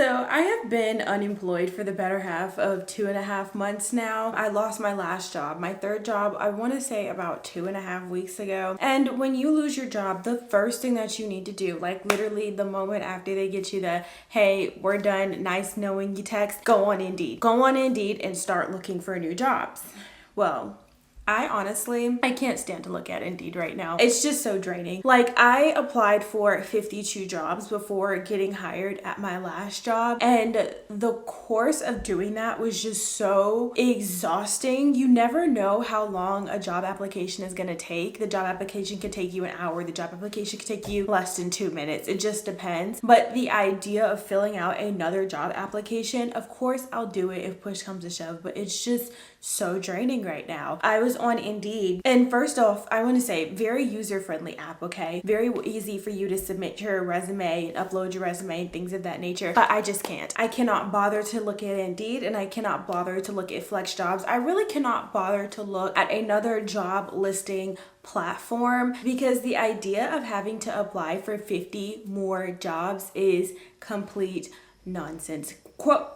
So I have been unemployed for the better half of 2.5 months now. I lost my last job, my third job, I want to say about 2.5 weeks ago. And when you lose your job, the first thing that you need to do, like literally the moment after they get you the, hey, we're done, nice knowing you text, go on Indeed. Go on Indeed and start looking for new jobs. Well, I can't stand to look at Indeed right now. It's just so draining. Like, I applied for 52 jobs before getting hired at my last job, and the course of doing that was just so exhausting. You never know how long a job application is gonna take. The job application could take you an hour. The job application could take you less than 2 minutes. It just depends. But the idea of filling out another job application, of course I'll do it if push comes to shove, but it's just so draining right now. I was on Indeed, and first off, I want to say very user-friendly app, okay? Very easy for you to submit your resume and upload your resume and things of that nature, but I just can't. I cannot bother to look at Indeed, and I cannot bother to look at Flex Jobs. I really cannot bother to look at another job listing platform because the idea of having to apply for 50 more jobs is complete nonsense.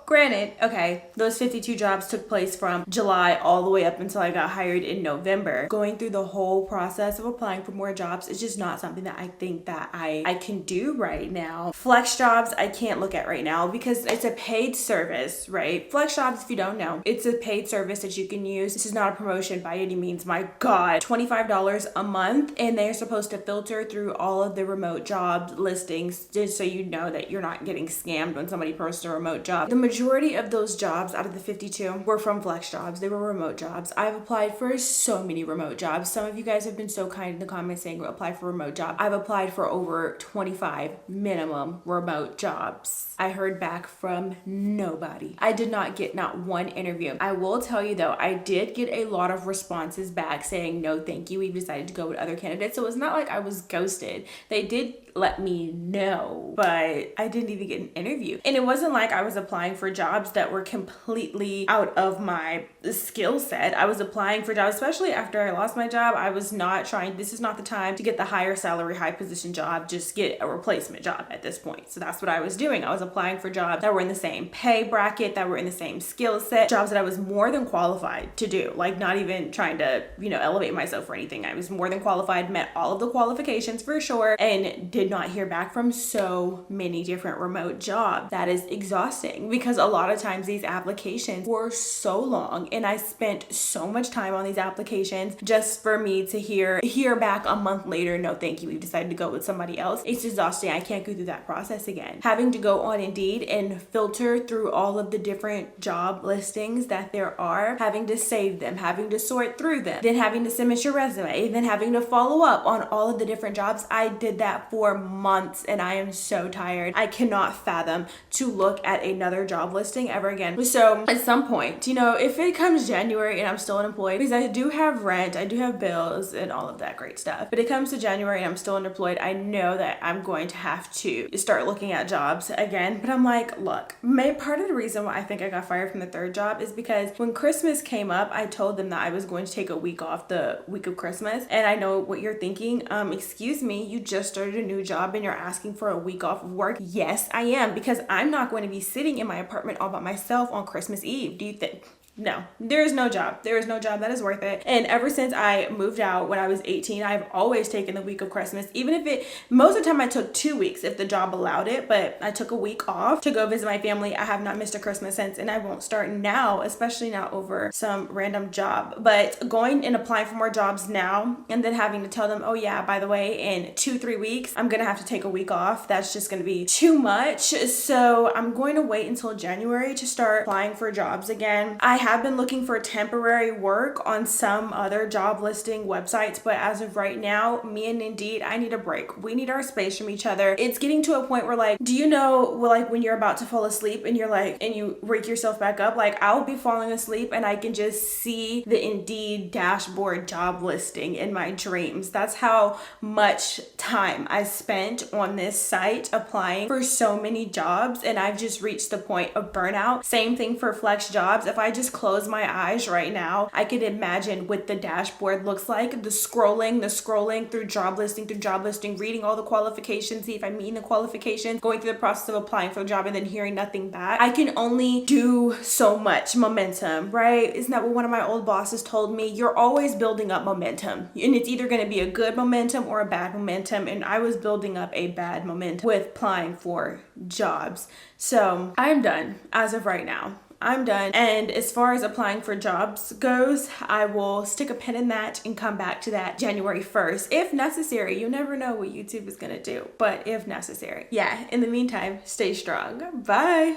Granted, okay, those 52 jobs took place from July all the way up until I got hired in November. Going through the whole process of applying for more jobs is just not something that I think that I can do right now. Flex Jobs, I can't look at right now because it's a paid service, right? Flex Jobs, if you don't know, it's a paid service that you can use. This is not a promotion by any means, my God. $25 a month, and they're supposed to filter through all of the remote job listings just so you know that you're not getting scammed when somebody posts a remote job. The majority of those jobs out of the 52 were from Flex Jobs. They were remote jobs. I've applied for so many remote jobs. Some of you guys have been so kind in the comments saying apply for a remote job. I've applied for over 25 minimum remote jobs. I heard back from nobody. I did not get not one interview. I will tell you though, I did get a lot of responses back saying no thank you, we've decided to go with other candidates. So it's not like I was ghosted. They did let me know, but I didn't even get an interview. And it wasn't like I was applying for jobs that were completely out of my skill set. I was applying for jobs, especially after I lost my job. I was not trying, this is not the time to get the higher salary, high position job, just get a replacement job at this point. So that's what I was doing. I was applying for jobs that were in the same pay bracket, that were in the same skill set, jobs that I was more than qualified to do, like not even trying to, elevate myself or anything. I was more than qualified, met all of the qualifications for sure, and did not hear back from so many different remote jobs. That is exhausting because a lot of times these applications were so long and I spent so much time on these applications just for me to hear back a month later, no thank you, we've decided to go with somebody else. It's exhausting. I can't go through that process again. Having to go on Indeed and filter through all of the different job listings that there are, having to save them, having to sort through them, then having to submit your resume, then having to follow up on all of the different jobs. I did that for months and I am so tired. I cannot fathom to look at another job listing ever again. So at some point, if it comes January and I'm still unemployed, because I do have rent, I do have bills and all of that great stuff, but it comes to January and I'm still unemployed, I know that I'm going to have to start looking at jobs again. But I'm like, look, part of the reason why I think I got fired from the third job is because when Christmas came up, I told them that I was going to take a week off the week of Christmas. And I know what you're thinking, excuse me, you just started a new job and you're asking for a week off of work. Yes, I am, because I'm not going to be sitting in my apartment all by myself on Christmas Eve. Do you think? No, there is no job. There is no job that is worth it. And ever since I moved out when I was 18, I've always taken the week of Christmas, even if most of the time I took 2 weeks if the job allowed it, but I took a week off to go visit my family. I have not missed a Christmas since, and I won't start now, especially not over some random job. But going and applying for more jobs now and then having to tell them, oh yeah, by the way, in 2-3 weeks, I'm going to have to take a week off. That's just going to be too much. So I'm going to wait until January to start applying for jobs again. I have been looking for temporary work on some other job listing websites, but as of right now, me and Indeed, I need a break. We need our space from each other. It's getting to a point where when you're about to fall asleep and and you wake yourself back up, I'll be falling asleep and I can just see the Indeed dashboard job listing in my dreams. That's how much time I spent on this site applying for so many jobs, and I've just reached the point of burnout. Same thing for Flex Jobs. If I just close my eyes right now, I could imagine what the dashboard looks like, the scrolling through job listing, reading all the qualifications, see if I'm meeting the qualifications, going through the process of applying for a job and then hearing nothing back. I can only do so much momentum, right? Isn't that what one of my old bosses told me? You're always building up momentum, and it's either going to be a good momentum or a bad momentum, and I was building up a bad momentum with applying for jobs. So I'm done as of right now. I'm done. And as far as applying for jobs goes, I will stick a pin in that and come back to that January 1st if necessary. You never know what YouTube is going to do, but if necessary. Yeah, in the meantime, stay strong. Bye.